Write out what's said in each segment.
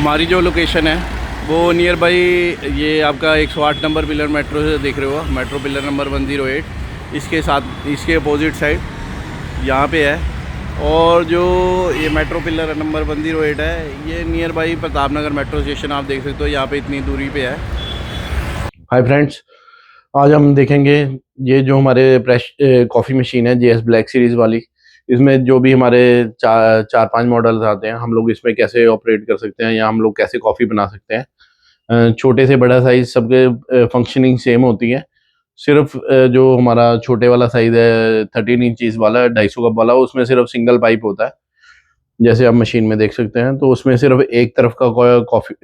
हमारी जो लोकेशन है वो नियर बाई ये आपका 108 नंबर पिलर मेट्रो से देख रहे हो, मेट्रो पिलर नंबर 108, इसके साथ इसके अपोजिट साइड यहाँ पे है। और जो ये मेट्रो पिलर नंबर 108 है ये near by Pratap Nagar metro station आप देख सकते हो, यहाँ पे इतनी दूरी पे है। हाय फ्रेंड्स, आज हम देखेंगे ये जो हमारे प्रेश कॉफ़ी मशीन है जेएस ब्लैक सीरीज़ वाली। इसमें जो भी हमारे चार पांच मॉडल्स आते हैं, हम लोग इसमें कैसे ऑपरेट कर सकते हैं या हम लोग कैसे कॉफ़ी बना सकते हैं। छोटे से बड़ा साइज़ सबके फंक्शनिंग सेम होती है। सिर्फ जो हमारा छोटे वाला साइज़ है 13 इंचज़ वाला 250 कप वाला, उसमें सिर्फ सिंगल पाइप होता है, जैसे आप मशीन में देख सकते हैं। तो उसमें सिर्फ एक तरफ का कॉफ़ी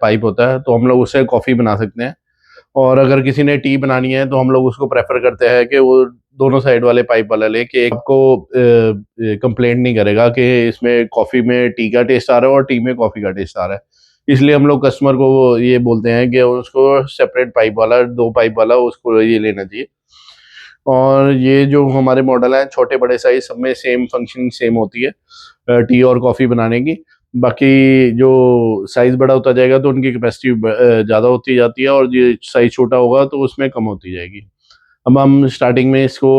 पाइप होता है, तो हम लोग उससे कॉफ़ी बना सकते हैं। और अगर किसी ने टी बनानी है तो हम लोग उसको प्रेफर करते हैं कि वो दोनों साइड वाले पाइप वाला ले, कि एक आपको कंप्लेंट नहीं करेगा कि इसमें कॉफ़ी में टी का टेस्ट आ रहा है और टी में कॉफ़ी का टेस्ट आ रहा है। इसलिए हम लोग कस्टमर को ये बोलते हैं कि उसको सेपरेट पाइप वाला, दो पाइप वाला उसको ये लेना चाहिए। और ये जो हमारे मॉडल हैं छोटे बड़े साइज सब में सेम फंक्शनिंग सेम होती है टी और कॉफ़ी बनाने की। बाकी जो साइज़ बड़ा होता जाएगा तो उनकी कैपेसिटी ज़्यादा होती जाती है, और ये साइज़ छोटा होगा तो उसमें कम होती जाएगी। अब हम स्टार्टिंग में इसको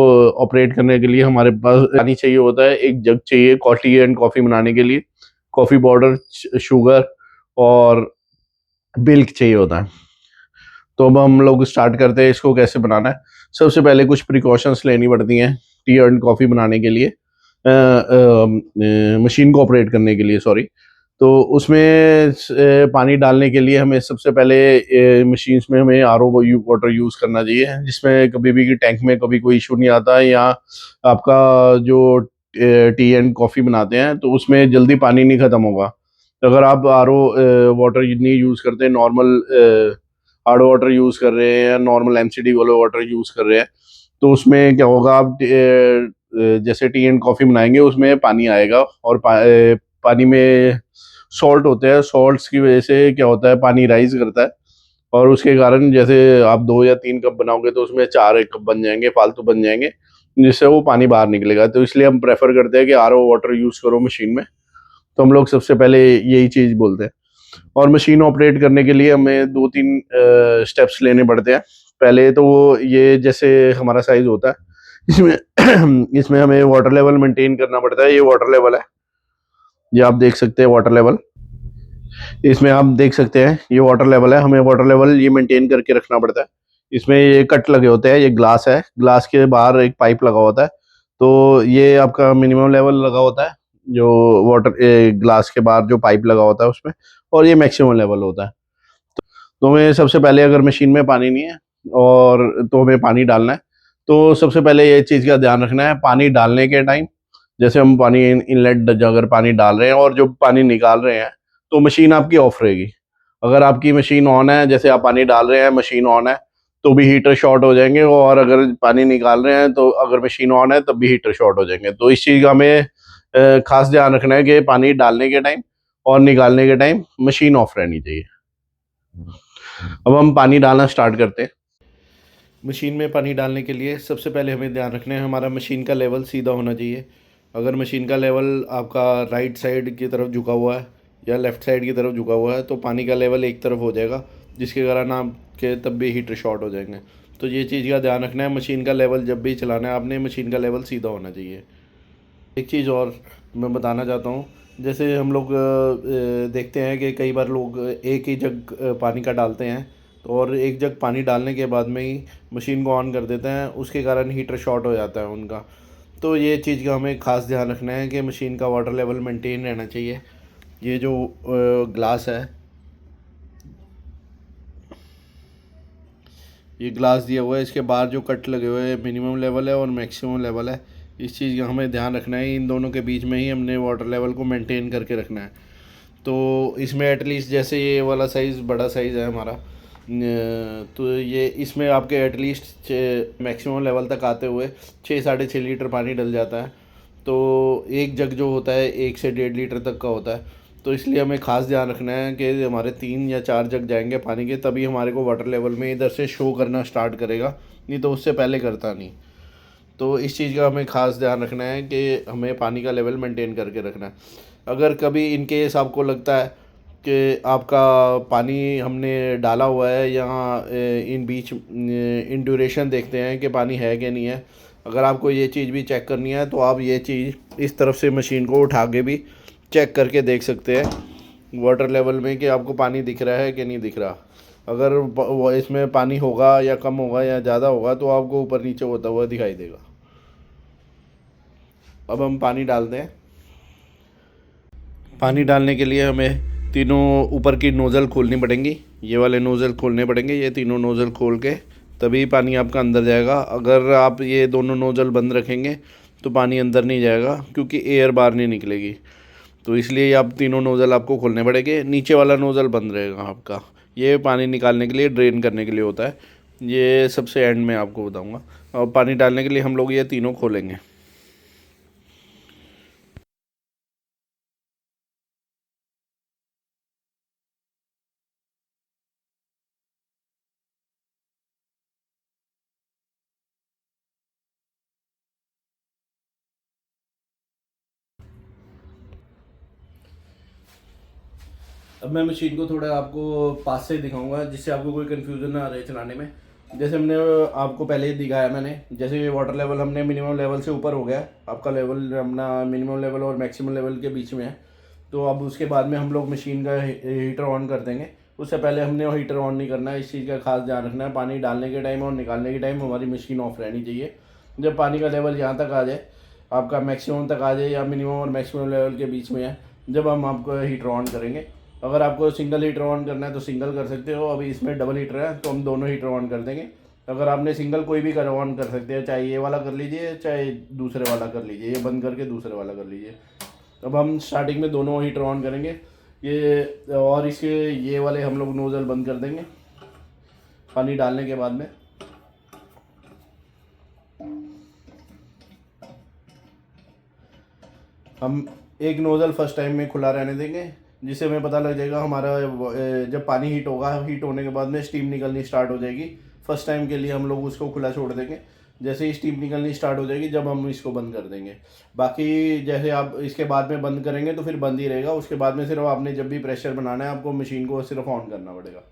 ऑपरेट करने के लिए हमारे पास पानी चाहिए होता है, एक जग चाहिए टी एंड कॉफ़ी बनाने के लिए, कॉफ़ी पाउडर, शुगर और मिल्क चाहिए होता है। तो अब हम लोग स्टार्ट करते हैं इसको कैसे बनाना है। सबसे पहले कुछ प्रिकॉशंस लेनी पड़ती हैं टी एंड कॉफ़ी बनाने के लिए, मशीन को ऑपरेट करने के लिए, सॉरी। तो उसमें पानी डालने के लिए हमें सबसे पहले मशीन्स में हमें आरओ वाटर यूज़ करना चाहिए, जिसमें कभी भी टैंक में कभी कोई इशू नहीं आता है, या आपका जो टी एंड कॉफ़ी बनाते हैं तो उसमें जल्दी पानी नहीं ख़त्म होगा। तो अगर आप आरओ वाटर नहीं यूज़ करते, नॉर्मल हार्ड वाटर यूज़ कर रहे हैं या नॉर्मल एमसीडी वाला वाटर यूज़ कर रहे हैं, तो उसमें क्या होगा, आप जैसे टी एंड कॉफ़ी बनाएंगे उसमें पानी आएगा, और पानी में सॉल्ट होते हैं। सॉल्ट्स की वजह से क्या होता है, पानी राइज करता है, और उसके कारण जैसे आप 2 या 3 कप बनाओगे तो उसमें 4 कप बन जाएंगे, फालतू बन जाएंगे, जिससे वो पानी बाहर निकलेगा। तो इसलिए हम प्रेफर करते हैं कि आरओ वाटर यूज़ करो मशीन में। तो हम लोग सबसे पहले यही चीज़ बोलते हैं। और मशीन ऑपरेट करने के लिए हमें 2-3 स्टेप्स लेने पड़ते हैं। पहले तो वो ये जैसे हमारा साइज होता है, इसमें इसमें हमें वाटर लेवल मेंटेन करना पड़ता है। ये वाटर लेवल है, ये आप देख सकते हैं वाटर लेवल। इसमें आप देख सकते हैं ये वाटर लेवल है, हमें वाटर लेवल ये मेंटेन करके रखना पड़ता है। इसमें ये कट लगे होते हैं, ये ग्लास है, ग्लास के बाहर एक पाइप लगा होता है, तो ये आपका मिनिमम लेवल लगा होता है जो वाटर ग्लास के बाहर जो पाइप लगा होता है उसमें, और ये मैक्सिमम लेवल होता है। तो हमें सबसे पहले, अगर मशीन में पानी नहीं है और तो हमें पानी डालना है, तो सबसे पहले ये चीज़ का ध्यान रखना है, पानी डालने के टाइम जैसे हम पानी इनलेट अगर पानी डाल रहे हैं और जो पानी निकाल रहे हैं, तो मशीन आपकी ऑफ रहेगी। अगर आपकी मशीन ऑन है, जैसे आप पानी डाल रहे हैं मशीन ऑन है, तो भी हीटर शॉर्ट हो जाएंगे, और अगर पानी निकाल रहे हैं तो अगर मशीन ऑन है तब भी हीटर शॉर्ट हो जाएंगे। तो इस चीज़ का हमें खास ध्यान रखना है कि पानी डालने के टाइम और निकालने के टाइम मशीन ऑफ रहनी चाहिए। अब हम पानी डालना स्टार्ट करते हैं। मशीन में पानी डालने के लिए सबसे पहले हमें ध्यान रखना है हमारा मशीन का लेवल सीधा होना चाहिए। अगर मशीन का लेवल आपका राइट साइड की तरफ झुका हुआ है या लेफ़्ट साइड की तरफ झुका हुआ है, तो पानी का लेवल एक तरफ हो जाएगा, जिसके कारण आपके तब भी हीटर शॉर्ट हो जाएंगे। तो ये चीज़ का ध्यान रखना है, मशीन का लेवल जब भी चलाना है आपने, मशीन का लेवल सीधा होना चाहिए। एक चीज़ और मैं बताना चाहता हूँ, जैसे हम लोग देखते हैं कि कई बार लोग एक ही जग पानी का डालते हैं, तो और एक जग पानी डालने के बाद में ही मशीन को ऑन कर देते हैं, उसके कारण हीटर शॉर्ट हो जाता है उनका। तो ये चीज़ का हमें ख़ास ध्यान रखना है कि मशीन का वाटर लेवल मेंटेन रहना चाहिए। ये जो ग्लास है, ये ग्लास दिया हुआ है, इसके बाहर जो कट लगे हुए हैं मिनिमम लेवल है और मैक्सिमम लेवल है। इस चीज़ का हमें ध्यान रखना है, इन दोनों के बीच में ही हमने वाटर लेवल को मेंटेन करके रखना है। तो इसमें एटलीस्ट जैसे ये वाला साइज़ बड़ा साइज़ है हमारा, तो ये इसमें आपके एटलीस्ट मैक्सिमम लेवल तक आते हुए 6-6.5 लीटर पानी डल जाता है। तो एक जग जो होता है 1 से 1.5 लीटर तक का होता है। तो इसलिए हमें ख़ास ध्यान रखना है कि हमारे 3 या 4 जग जाएंगे पानी के, तभी हमारे को वाटर लेवल में इधर से शो करना स्टार्ट करेगा, नहीं तो उससे पहले करता नहीं। तो इस चीज़ का हमें ख़ास ध्यान रखना है कि हमें पानी का लेवल मेंटेन करके रखना है। अगर कभी इन केस आपको लगता है कि आपका पानी हमने डाला हुआ है यहाँ इन बीच इन ड्यूरेशन देखते हैं कि पानी है कि नहीं है। अगर आपको ये चीज़ भी चेक करनी है तो आप ये चीज़ इस तरफ से मशीन को उठा के भी चेक करके देख सकते हैं वाटर लेवल में कि आपको पानी दिख रहा है कि नहीं दिख रहा। अगर इसमें पानी होगा या कम होगा या ज़्यादा होगा तो आपको ऊपर नीचे होता हुआ दिखाई देगा। अब हम पानी डालते हैं। पानी डालने के लिए हमें तीनों ऊपर की नोज़ल खोलनी पड़ेंगी, ये वाले नोज़ल खोलने पड़ेंगे। ये तीनों नोज़ल खोल के तभी पानी आपका अंदर जाएगा। अगर आप ये दोनों नोज़ल बंद रखेंगे तो पानी अंदर नहीं जाएगा क्योंकि एयर बाहर नहीं निकलेगी। तो इसलिए आप तीनों नोज़ल आपको खोलने पड़ेंगे। नीचे वाला नोज़ल बंद रहेगा आपका, ये पानी निकालने के लिए, ड्रेन करने के लिए होता है। ये सबसे एंड में आपको बताऊँगा। और पानी डालने के लिए हम लोग ये तीनों खोलेंगे। अब मैं मशीन को थोड़ा आपको पास से दिखाऊंगा जिससे आपको कोई कन्फ्यूज़न ना आ रहे चलाने में। जैसे हमने आपको पहले ही दिखाया मैंने, जैसे ये वाटर लेवल हमने मिनिमम लेवल से ऊपर हो गया। आपका लेवल अपना मिनिमम लेवल और मैक्सिमम लेवल के बीच में है। तो अब उसके बाद में हम लोग मशीन का हीटर ऑन कर देंगे। उससे पहले हमने हीटर ऑन नहीं करना है, इस चीज़ का खास ध्यान रखना है। पानी डालने के टाइम और निकालने के टाइम हमारी मशीन ऑफ रहनी चाहिए। जब पानी का लेवल यहाँ तक आ जाए, आपका मैक्सिमम तक आ जाए या मिनिमम और मैक्सिमम लेवल के बीच में है, जब हम आपको हीटर ऑन करेंगे। अगर आपको सिंगल हीटर ऑन करना है तो सिंगल कर सकते हो। अभी इसमें डबल हीटर है तो हम दोनों हीटर ऑन कर देंगे। अगर आपने सिंगल कोई भी ऑन कर सकते हैं, चाहे ये वाला कर लीजिए चाहे दूसरे वाला कर लीजिए, ये बंद करके दूसरे वाला कर लीजिए। अब हम स्टार्टिंग में दोनों हीटर ऑन करेंगे ये, और इसके ये वाले हम लोग नोज़ल बंद कर देंगे पानी डालने के बाद में। हम एक नोज़ल फर्स्ट टाइम में खुला रहने देंगे जिससे हमें पता लग जाएगा हमारा जब पानी हीट होगा, हीट होने के बाद में स्टीम निकलनी स्टार्ट हो जाएगी। फर्स्ट टाइम के लिए हम लोग उसको खुला छोड़ देंगे। जैसे ही स्टीम निकलनी स्टार्ट हो जाएगी जब हम इसको बंद कर देंगे। बाकी जैसे आप इसके बाद में बंद करेंगे तो फिर बंद ही रहेगा। उसके बाद में सिर्फ आपने जब भी प्रेशर बनाना है आपको मशीन को सिर्फ ऑन करना पड़ेगा।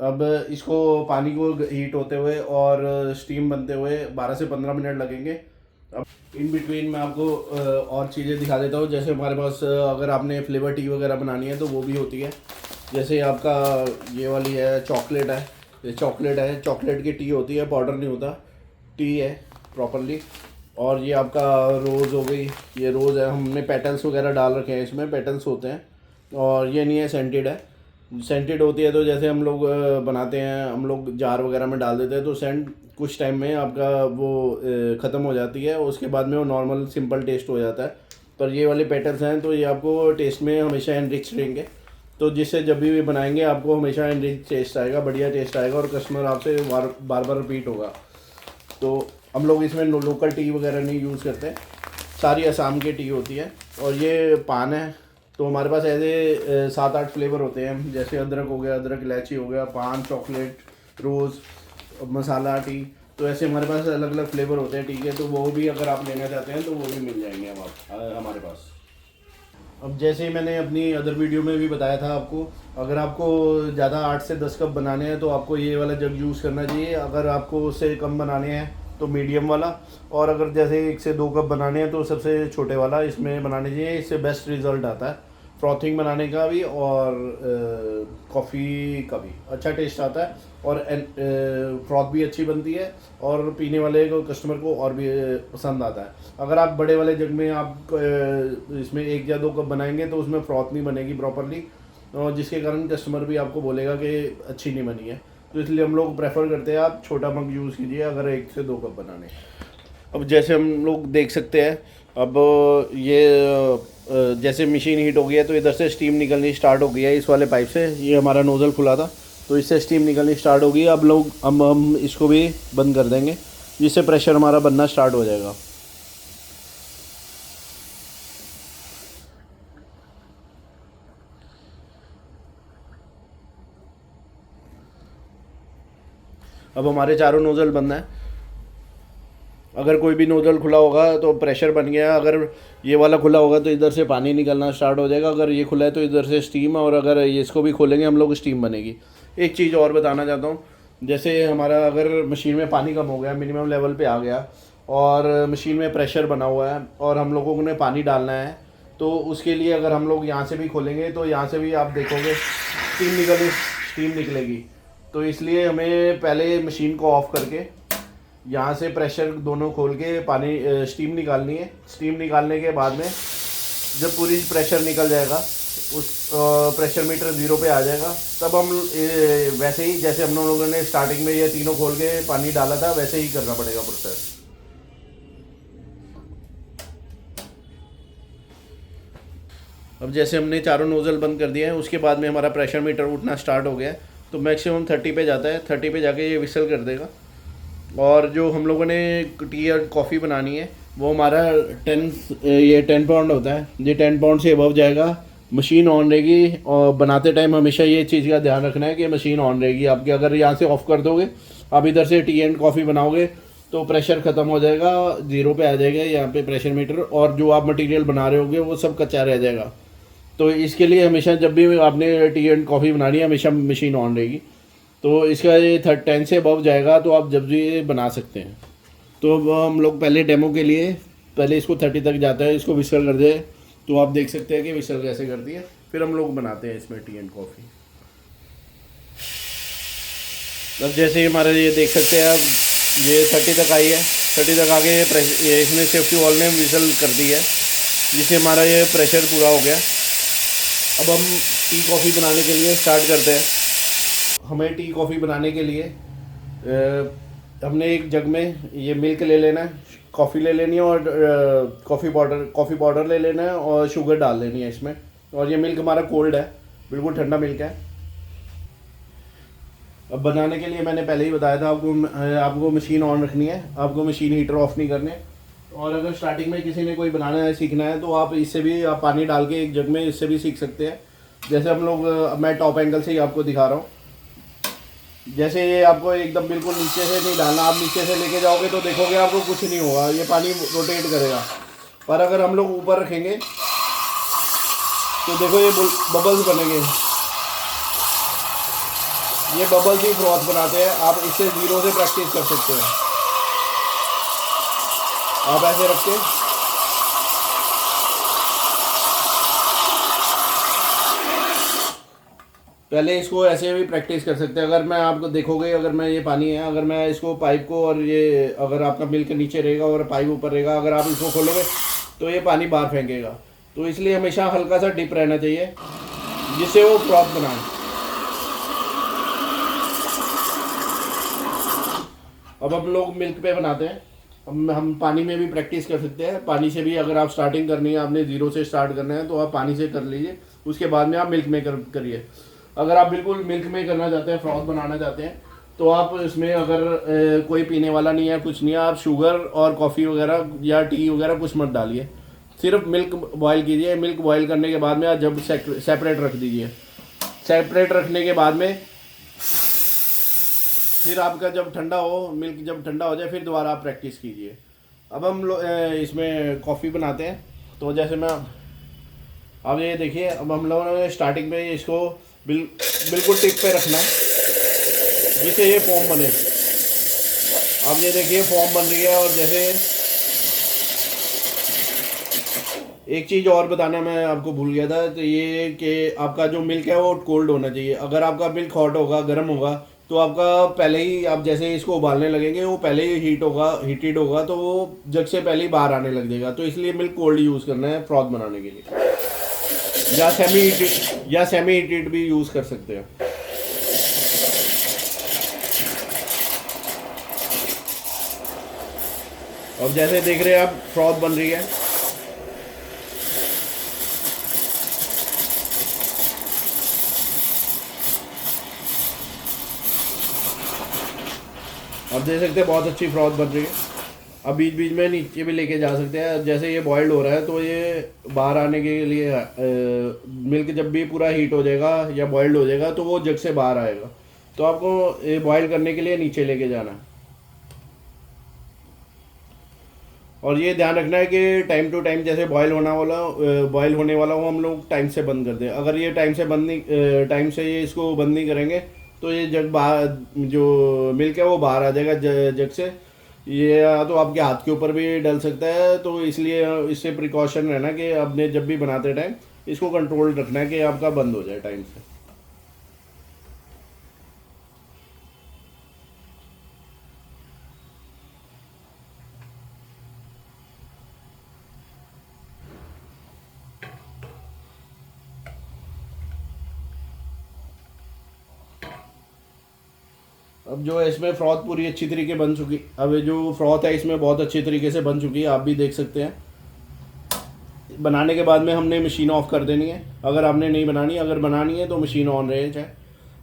अब इसको पानी को हीट होते हुए और स्टीम बनते हुए 12 से 15 मिनट लगेंगे। अब इन बिटवीन मैं आपको और चीज़ें दिखा देता हूँ। जैसे हमारे पास अगर आपने फ्लेवर टी वगैरह बनानी है तो वो भी होती है। जैसे आपका ये वाली है चॉकलेट है, ये चॉकलेट है, चॉकलेट की टी होती है, पाउडर नहीं होता, टी है प्रॉपरली। और ये आपका रोज़ हो गई, ये रोज़ है, हमने पेटल्स वगैरह डाल रखे हैं, इसमें पेटल्स होते हैं। और ये नहीं है, सेंटेड है। सेंटेड होती है तो जैसे हम लोग बनाते हैं, हम लोग जार वगैरह में डाल देते हैं तो सेंट कुछ टाइम में आपका वो ख़त्म हो जाती है। उसके बाद में वो नॉर्मल सिंपल टेस्ट हो जाता है। पर ये वाले पेटल्स हैं तो ये आपको टेस्ट में हमेशा एनरिच रहेंगे। तो जिससे जब भी बनाएंगे आपको हमेशा एनरिच टेस्ट आएगा, बढ़िया टेस्ट आएगा और कस्टमर आपसे बार बार रिपीट होगा। तो हम लोग इसमें लोकल टी वगैरह नहीं यूज़ करते, सारी असम की टी होती है। और ये पान है तो हमारे पास ऐसे 7-8 फ्लेवर होते हैं। जैसे अदरक हो गया, अदरक इलायची हो गया, पान, चॉकलेट, रोज़, मसाला टी। तो ऐसे हमारे पास अलग अलग फ्लेवर होते हैं। ठीक है, तो वो भी अगर आप लेना चाहते हैं तो वो भी मिल जाएंगे हमारे पास। अब जैसे ही मैंने अपनी अदर वीडियो में भी बताया था आपको, अगर आपको ज़्यादा 8 से 10 कप बनाने हैं तो आपको ये वाला जग यूज़ करना चाहिए। अगर आपको उससे कम बनाने हैं तो मीडियम वाला, और अगर जैसे 1 से 2 कप बनाने हैं तो सबसे छोटे वाला इसमें बनाने चाहिए। इससे बेस्ट रिज़ल्ट आता है फ्रॉथिंग बनाने का भी और कॉफ़ी का भी अच्छा टेस्ट आता है। और फ्रॉथ भी अच्छी बनती है और पीने वाले को, कस्टमर को और भी पसंद आता है। अगर आप बड़े वाले जग में आप इसमें 1 या 2 कप बनाएंगे तो उसमें फ्रॉथ नहीं बनेगी प्रॉपरली, और जिसके कारण कस्टमर भी आपको बोलेगा कि अच्छी नहीं बनी है। तो इसलिए हम लोग प्रेफर करते हैं आप छोटा मग यूज़ कीजिए अगर 1 से 2 कप बनाने। अब जैसे हम लोग देख सकते हैं, अब ये जैसे मशीन हीट हो गई है तो इधर से स्टीम निकलनी स्टार्ट हो गई है इस वाले पाइप से। ये हमारा नोज़ल खुला था तो इससे स्टीम निकलनी स्टार्ट होगी। अब हम इसको भी बंद कर देंगे जिससे प्रेशर हमारा बनना स्टार्ट हो जाएगा। अब हमारे चारों नोज़ल बंद हैं। अगर कोई भी नोजल खुला होगा तो प्रेशर बन गया, अगर ये वाला खुला होगा तो इधर से पानी निकलना स्टार्ट हो जाएगा, अगर ये खुला है तो इधर से स्टीम, और अगर ये इसको भी खोलेंगे हम लोग स्टीम बनेगी। एक चीज़ और बताना चाहता हूँ, जैसे हमारा अगर मशीन में पानी कम हो गया, मिनिमम लेवल पे आ गया और मशीन में प्रेशर बना हुआ है और हम लोगों ने पानी डालना है, तो उसके लिए अगर हम लोग यहाँ से भी खोलेंगे तो यहाँ से भी आप देखोगे स्टीम निकलेगी। तो इसलिए हमें पहले मशीन को ऑफ़ करके यहाँ से प्रेशर दोनों खोल के पानी स्टीम निकालनी है। स्टीम निकालने के बाद में जब पूरी प्रेशर निकल जाएगा, उस प्रेशर मीटर 0 पे आ जाएगा, तब हम वैसे ही जैसे हम लोगों ने स्टार्टिंग में ये तीनों खोल के पानी डाला था वैसे ही करना पड़ेगा प्रोसेस। अब जैसे हमने चारों नोज़ल बंद कर दिया है, उसके बाद में हमारा प्रेशर मीटर उठना स्टार्ट हो गया है, तो मैक्सिमम 30 पे जाता है। 30 पे जाके ये विसल कर देगा। और जो हम लोगों ने टी या कॉफ़ी बनानी है वो हमारा 10 पाउंड होता है। ये 10 पाउंड से अबव जाएगा, मशीन ऑन रहेगी। और बनाते टाइम हमेशा ये चीज़ का ध्यान रखना है कि मशीन ऑन रहेगी आपकी। अगर यहाँ से ऑफ़ कर दोगे, आप इधर से टी एंड कॉफ़ी बनाओगे तो प्रेशर ख़त्म हो जाएगा, 0 पे आ जाएगा यहाँ पे प्रेशर मीटर, और जो आप मटेरियल बना रहे होगे वो सब कच्चा रह जाएगा। तो इसके लिए हमेशा जब भी आपने टी एंड कॉफ़ी बनानी है हमेशा मशीन ऑन रहेगी। तो इसका ये 10 से अबव जाएगा तो आप जब भी ये बना सकते हैं। तो अब हम लोग पहले डेमो के लिए पहले इसको 30 तक जाता है, इसको विसल कर दे, तो आप देख सकते हैं कि विसल कैसे करती है। फिर हम लोग बनाते हैं इसमें टी एंड कॉफ़ी। अब जैसे हमारे ये देख सकते हैं, अब ये 30 तक आई है। 30 तक आगे ये इसने सेफ्टी वॉल ने विसल कर दी है, जिससे हमारा ये प्रेशर पूरा हो गया। अब हम टी कॉफ़ी बनाने के लिए स्टार्ट करते हैं। हमें टी कॉफ़ी बनाने के लिए हमने एक जग में ये मिल्क ले लेना है, कॉफ़ी ले लेनी है, और कॉफ़ी पाउडर ले लेना है, और शुगर डाल लेनी है इसमें। और ये मिल्क हमारा कोल्ड है, बिल्कुल ठंडा मिल्क है। अब बनाने के लिए मैंने पहले ही बताया था आपको मशीन ऑन रखनी है, आपको मशीन हीटर ऑफ नहीं करने। और अगर स्टार्टिंग में किसी ने कोई बनाना है, सीखना है, तो आप इससे भी आप पानी डाल के एक जग में इससे भी सीख सकते हैं। जैसे हम लोग, मैं टॉप एंगल से ही आपको दिखा रहा हूँ। जैसे ये आपको एकदम बिल्कुल नीचे से नहीं डालना, आप नीचे से लेके जाओगे तो देखोगे आपको कुछ नहीं होगा, ये पानी रोटेट करेगा। पर अगर हम लोग ऊपर रखेंगे तो देखो ये बबल्स बनेंगे, ये बबल्स ही फ्रॉथ बनाते हैं। आप इससे 0 से प्रैक्टिस कर सकते हैं। आप ऐसे रख के पहले इसको ऐसे भी प्रैक्टिस कर सकते हैं। अगर मैं आपको देखोगे, अगर मैं ये पानी है, अगर मैं इसको पाइप को, और ये अगर आपका मिल्क नीचे रहेगा और पाइप ऊपर रहेगा, अगर आप इसको खोलोगे तो ये पानी बाहर फेंकेगा। तो इसलिए हमेशा हल्का सा डिप रहना चाहिए, जिससे वो फ्रॉथ बनाए। अब हम लोग मिल्क पे बनाते हैं। हम पानी में भी प्रैक्टिस कर सकते हैं। पानी से भी अगर आप स्टार्टिंग करनी है, आपने 0 से स्टार्ट करना है, तो आप पानी से कर लीजिए। उसके बाद में आप मिल्क में करिए। अगर आप बिल्कुल मिल्क में करना चाहते हैं, फ्रॉथ बनाना चाहते हैं, तो आप इसमें अगर कोई पीने वाला नहीं है, कुछ नहीं है, आप शुगर और कॉफ़ी वगैरह या टी वगैरह कुछ मत डालिए। सिर्फ मिल्क बॉयल कीजिए। मिल्क बॉयल करने के बाद में आप जब सेपरेट रख दीजिए। सेपरेट रखने के बाद में फिर आपका जब ठंडा हो, मिल्क जब ठंडा हो जाए, फिर दोबारा आप प्रैक्टिस कीजिए। अब हम लोग इसमें कॉफ़ी बनाते हैं। तो जैसे मैं, अब ये देखिए, अब हम लोगों ने स्टार्टिंग में इसको बिल्कुल टिप पे रखना है, जिससे ये फॉर्म बने। अब ये देखिए फॉर्म बन रही है। और जैसे एक चीज़ और बताना मैं आपको भूल गया था, तो ये कि आपका जो मिल्क है वो कोल्ड होना चाहिए। अगर आपका मिल्क हॉट होगा, गर्म होगा, तो आपका पहले ही, आप जैसे इसको उबालने लगेंगे, वो पहले ही हीटेड होगा, तो वो जग से पहले ही बाहर आने लग जाएगा। तो इसलिए मिल्क कोल्ड यूज़ करना है फ्रॉथ बनाने के लिए, या सेमी हीटेड भी यूज़ कर सकते हैं। अब जैसे देख रहे हैं आप, फ्रॉथ बन रही है। अब देख सकते हैं बहुत अच्छी फ्रॉथ बन रही है। अब बीच बीच में नीचे भी लेके जा सकते हैं। जैसे ये बॉइल्ड हो रहा है, तो ये बाहर आने के लिए मिल्क जब भी पूरा हीट हो जाएगा या बॉइल्ड हो जाएगा, तो वो जग से बाहर आएगा। तो आपको ये बॉयल करने के लिए नीचे लेके जाना है। और ये ध्यान रखना है कि टाइम टू टाइम जैसे बॉयल होने वाला हो हम लोग टाइम से बंद कर दें। अगर ये टाइम से ये इसको बंद नहीं करेंगे तो ये जग बाहर जो मिल्क है वो बाहर आ जाएगा जग से। ये या तो आपके हाथ के ऊपर भी डल सकता है, तो इसलिए इससे प्रिकॉशन रहना कि आपने जब भी बनाते टाइम इसको कंट्रोल रखना है कि आपका बंद हो जाए टाइम से। अब जो है इसमें फ्रॉथ पूरी अच्छी तरीके बन चुकी, अब ये जो फ्रॉथ है इसमें बहुत अच्छी तरीके से बन चुकी है, आप भी देख सकते हैं। बनाने के बाद में हमने मशीन ऑफ कर देनी है, अगर आपने नहीं बनानी, अगर बनानी है तो मशीन ऑन रहे चाहे।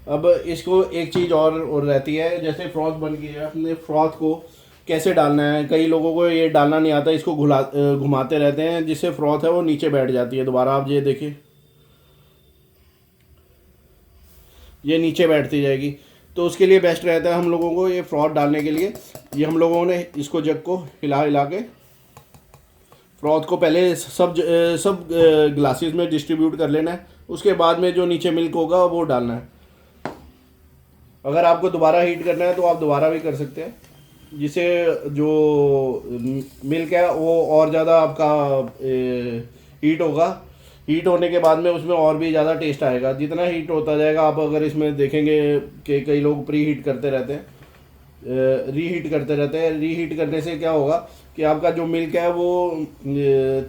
अब इसको एक चीज़ और रहती है, जैसे फ्रॉथ बन गई है, अपने फ्रॉथ को कैसे डालना है, कई लोगों को ये डालना नहीं आता, इसको घुमाते रहते हैं जिससे फ्रॉथ है वो नीचे बैठ जाती है। दोबारा आप ये देखिए, ये नीचे बैठती जाएगी। तो उसके लिए बेस्ट रहता है हम लोगों को ये फ्रॉथ डालने के लिए, ये हम लोगों ने इसको जग को हिला हिला के फ्रॉथ को पहले सब ग्लासेस में डिस्ट्रीब्यूट कर लेना है। उसके बाद में जो नीचे मिल्क होगा वो डालना है। अगर आपको दोबारा हीट करना है तो आप दोबारा भी कर सकते हैं, जिससे जो मिल्क है वो और ज़्यादा आपका हीट होगा। हीट होने के बाद में उसमें और भी ज़्यादा टेस्ट आएगा। जितना हीट होता जाएगा, आप अगर इसमें देखेंगे कि कई लोग प्री हीट करते रहते हैं, रीहीट करते रहते हैं। रीहीट करने से क्या होगा कि आपका जो मिल्क है वो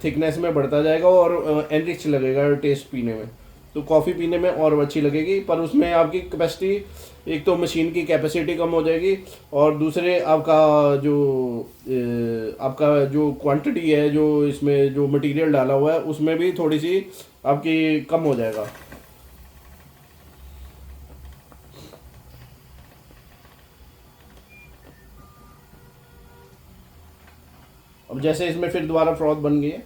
थिकनेस में बढ़ता जाएगा और एनरिच लगेगा टेस्ट पीने में, तो कॉफ़ी पीने में और अच्छी लगेगी। पर उसमें आपकी कैपेसिटी, एक तो मशीन की कैपेसिटी कम हो जाएगी, और दूसरे आपका जो क्वांटिटी है, जो इसमें जो मटेरियल डाला हुआ है उसमें भी थोड़ी सी आपकी कम हो जाएगा। अब जैसे इसमें फिर दोबारा फ्रॉथ बन गई है,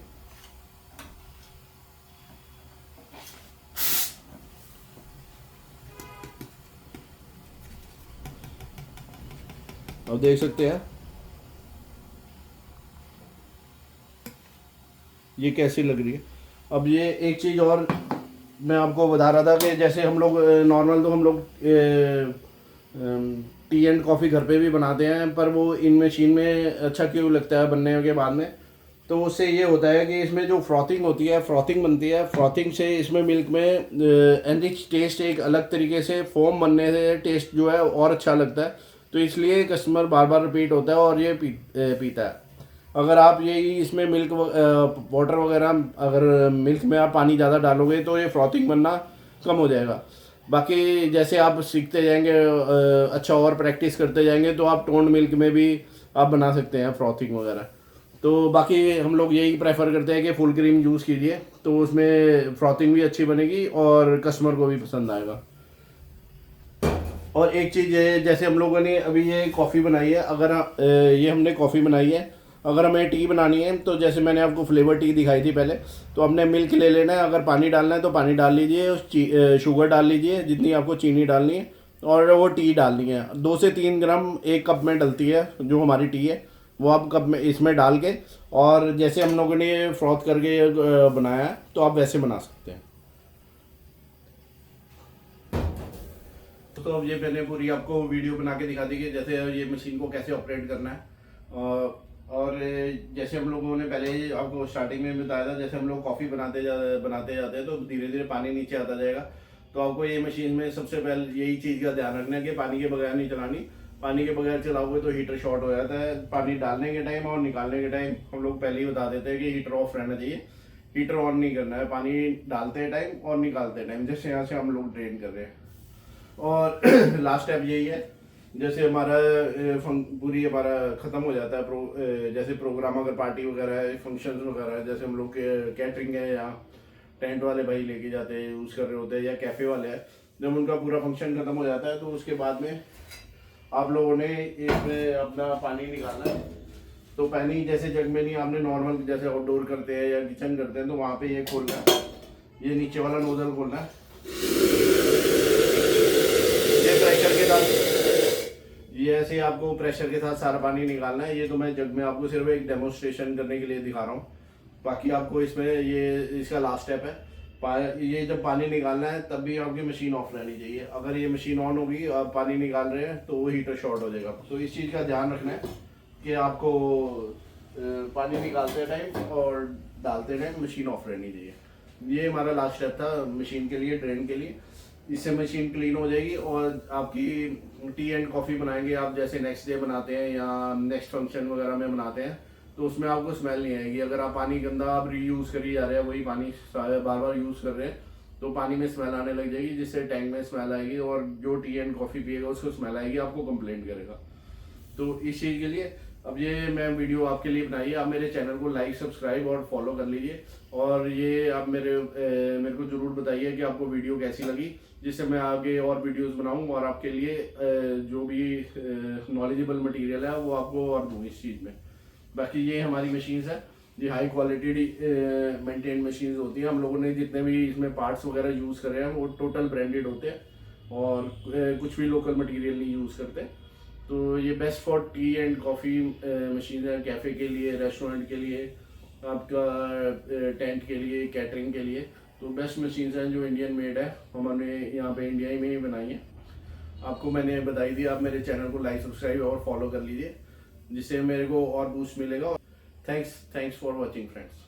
अब देख सकते हैं ये कैसी लग रही है। अब ये एक चीज़ और मैं आपको बता रहा था कि जैसे हम लोग नॉर्मल तो हम लोग टी एंड कॉफ़ी घर पे भी बनाते हैं, पर वो इन मशीन में अच्छा क्यों लगता है बनने के बाद में, तो उससे ये होता है कि इसमें जो फ्रॉथिंग होती है, फ्रॉथिंग बनती है, फ्रॉथिंग से इसमें मिल्क में एनरिच टेस्ट, एक अलग तरीके से फोम बनने से टेस्ट जो है और अच्छा लगता है। तो इसलिए कस्टमर बार बार रिपीट होता है और ये पीता है। अगर आप यही इसमें मिल्क वाटर वगैरह, अगर मिल्क में आप पानी ज़्यादा डालोगे तो ये फ्रॉथिंग बनना कम हो जाएगा। बाकी जैसे आप सीखते जाएंगे, अच्छा और प्रैक्टिस करते जाएंगे, तो आप टोन्ड मिल्क में भी आप बना सकते हैं फ्रॉथिंग वगैरह। तो बाकी हम लोग यही प्रेफर करते हैं कि फुल क्रीम यूज़ कीजिए, तो उसमें फ्रॉथिंग भी अच्छी बनेगी और कस्टमर को भी पसंद आएगा। और एक चीज़ है, जैसे हम लोगों ने अभी ये कॉफ़ी बनाई है, अगर ये हमने कॉफ़ी बनाई है, अगर हमें टी बनानी है तो जैसे मैंने आपको फ्लेवर टी दिखाई थी पहले, तो हमने मिल्क ले लेना है, अगर पानी डालना है तो पानी डाल लीजिए, शुगर डाल लीजिए जितनी आपको चीनी डालनी है, और वो टी डालनी है 2 से 3 ग्राम एक कप में डलती है जो हमारी टी है, वो आप कप में इसमें डाल के, और जैसे हम लोगों ने फ्रॉथ करके बनाया है तो आप वैसे बना सकते हैं। तो अब ये मैंने पूरी आपको वीडियो बना के दिखा दी कि जैसे ये मशीन को कैसे ऑपरेट करना है। और जैसे हम लोगों ने पहले ही आपको स्टार्टिंग में बताया था, जैसे हम लोग कॉफ़ी बनाते जाते हैं तो धीरे धीरे पानी नीचे आता जाएगा। तो आपको ये मशीन में सबसे पहले यही चीज़ का ध्यान रखना है कि पानी के बगैर नहीं चलानी। पानी के बगैर चलाओगे तो हीटर शॉर्ट हो जाता है। पानी डालने के टाइम और निकालने के टाइम हम लोग पहले ही बता देते हैं कि हीटर ऑफ रहना चाहिए, हीटर ऑन नहीं करना है पानी डालते टाइम और निकालते टाइम, जैसे यहाँ से हम लोग ड्रेन कर रहे हैं। और लास्ट स्टेप यही है, जैसे हमारा पूरी हमारा ख़त्म हो जाता है जैसे प्रोग्राम, अगर पार्टी वगैरह है, फंक्शन वगैरह है, जैसे हम लोग के कैटरिंग है या टेंट वाले भाई लेके जाते हैं, यूज़ कर रहे होते हैं, या कैफ़े वाले हैं, जब उनका पूरा फंक्शन ख़त्म हो जाता है तो उसके बाद में आप लोगों ने इसमें अपना पानी निकालना है। तो पानी जैसे जग में नहीं, आपने नॉर्मल जैसे आउटडोर करते हैं या किचन करते हैं तो वहाँ पे ये खोलना है, ये नीचे वाला नोजल खोलना है, ये प्रेशर के साथ ये ऐसे ही आपको प्रेशर के साथ सारा पानी निकालना है। ये तो मैं जग में आपको सिर्फ एक डेमोन्स्ट्रेशन करने के लिए दिखा रहा हूँ। बाकी आपको इसमें ये इसका लास्ट स्टेप है। ये जब पानी निकालना है तब भी आपकी मशीन ऑफ रहनी चाहिए। अगर ये मशीन ऑन होगी, आप पानी निकाल रहे हैं, तो वो हीटर शॉर्ट हो जाएगा। तो इस चीज़ का ध्यान रखना है कि आपको पानी निकालते टाइम और डालते टाइम मशीन ऑफ रहनी चाहिए। ये हमारा लास्ट स्टेप था मशीन के लिए, ड्रेन के लिए। इससे मशीन क्लीन हो जाएगी और आपकी टी एंड कॉफ़ी बनाएंगे आप, जैसे नेक्स्ट डे बनाते हैं या नेक्स्ट फंक्शन वगैरह में बनाते हैं, तो उसमें आपको स्मेल नहीं आएगी। अगर आप पानी गंदा आप रीयूज़ करी जा रहे हैं, वही पानी बार बार यूज़ कर रहे हैं, तो पानी में स्मेल आने लग जाएगी, जिससे टैंक में स्मेल आएगी और जो टी एंड कॉफ़ी पिएगा उसको स्मेल आएगी, आपको कंप्लेंट करेगा। तो इस चीज़ के लिए अब ये मैं वीडियो आपके लिए बनाई है। आप मेरे चैनल को लाइक, सब्सक्राइब और फॉलो कर लीजिए। और ये आप मेरे को ज़रूर बताइए कि आपको वीडियो कैसी लगी, जिससे मैं आगे और वीडियोस बनाऊं और आपके लिए जो भी नॉलेजेबल मटेरियल है वो आपको और दूँ इस चीज़ में। बाकी ये हमारी मशीन्स है, ये हाई क्वालिटी मेंटेन मशीन्स होती हैं। हम लोगों ने जितने भी इसमें पार्ट्स वगैरह यूज़ करे हैं वो टोटल ब्रांडेड होते हैं और कुछ भी लोकल मटेरियल नहीं यूज़ करते। तो ये best for T and coffee machine है, कैफ़े के लिए, रेस्टोरेंट के लिए, आपका टेंट के लिए, कैटरिंग के लिए। तो बेस्ट मशीन्स हैं जो इंडियन मेड है, हमने यहाँ पे इंडिया में ही बनाई है। आपको मैंने बताई दी। आप मेरे चैनल को लाइक, सब्सक्राइब और फॉलो कर लीजिए, जिससे मेरे को और बूस्ट मिलेगा। Thanks for watching friends.